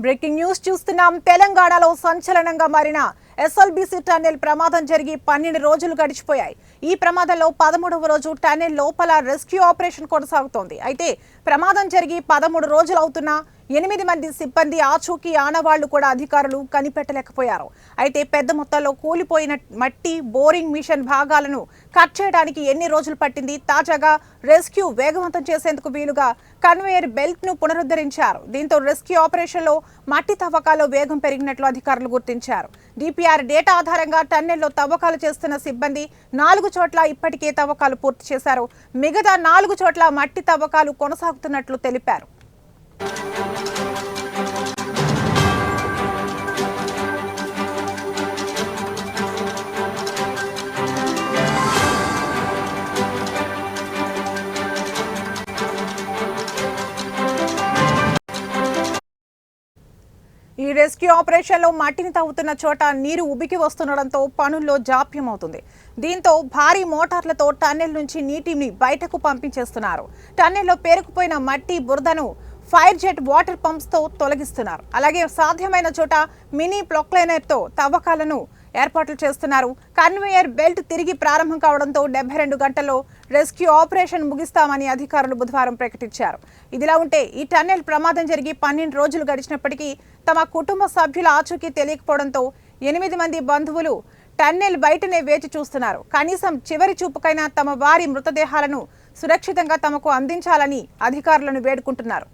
Breaking news చూస్తున్నాం. తెలంగాణలో సంచలనంగా మారిన ఎస్ఎల్బీసీ టన్నెల్ ప్రమాదం జరిగి 12 రోజులు గడిచిపోయాయి. ఈ ప్రమాదంలో 13వ రోజు టన్నెల్ లోపల రెస్క్యూ ఆపరేషన్ కొనసాగుతోంది. అయితే ప్రమాదం జరిగి 13 రోజులు అవుతున్నా 8 మంది సిబ్బంది ఆచూకీ ఆనవాళ్లు కూడా అధికారులు కనిపెట్టలేకపోయారు. అయితే పెద్ద మొత్తంలో కూలిపోయిన మట్టి బోరింగ్ మిషన్ భాగాలను కట్ చేయడానికి ఎన్ని రోజులు పట్టింది? తాజాగా రెస్క్యూ వేగవంతం చేసేందుకు వీలుగా కన్వేయర్ బెల్ట్ ను పునరుద్ధరించారు. దీంతో రెస్క్యూ ఆపరేషన్ లో మట్టి తవ్వకాల్లో వేగం పెరిగినట్లు అధికారులు గుర్తించారు. డిపిఆర్ డేటా ఆధారంగా టన్నెల్లో తవ్వకాలు చేస్తున్న సిబ్బంది 4 చోట్ల ఇప్పటికే తవ్వకాలు పూర్తి చేశారు. మిగతా 4 చోట్ల మట్టి తవ్వకాలు కొనసాగుతున్నట్లు తెలిపారు. ఈ రెస్క్యూ ఆపరేషన్ లో మట్టిని తవ్వుతున్న చోట నీరు ఉబికి వస్తుండటంతో పనుల్లో జాప్యం అవుతుంది. దీంతో భారీ మోటార్లతో టన్నెల్ నుంచి నీటిని బయటకు పంపించేస్తున్నారు. టన్నెల్లో పేరుకుపోయిన మట్టి బురదను ఫైర్ జెట్ వాటర్ పంప్స్ తో తొలగిస్తున్నారు. అలాగే సాధ్యమైన చోట మినీ ప్రొక్లైనర్ తో తవ్వకాలను ఏర్పాట్లు చేస్తున్నారు. కన్వేయర్ బెల్ట్ తిరిగి ప్రారంభం కావడంతో 72 గంటల్లో రెస్క్యూ ఆపరేషన్ ముగిస్తామని అధికారులు బుధవారం ప్రకటించారు. ఇదిలా ఉంటే ఈ టన్నెల్ ప్రమాదం జరిగి 12 రోజులు గడిచినప్పటికీ తమ కుటుంబ సభ్యుల ఆచూకీ తెలియకపోవడంతో 8 మంది బంధువులు టన్నెల్ బయటనే వేచి చూస్తున్నారు. కనీసం చివరి చూపుకైనా తమ వారి మృతదేహాలను సురక్షితంగా తమకు అందించాలని అధికారులను వేడుకుంటున్నారు.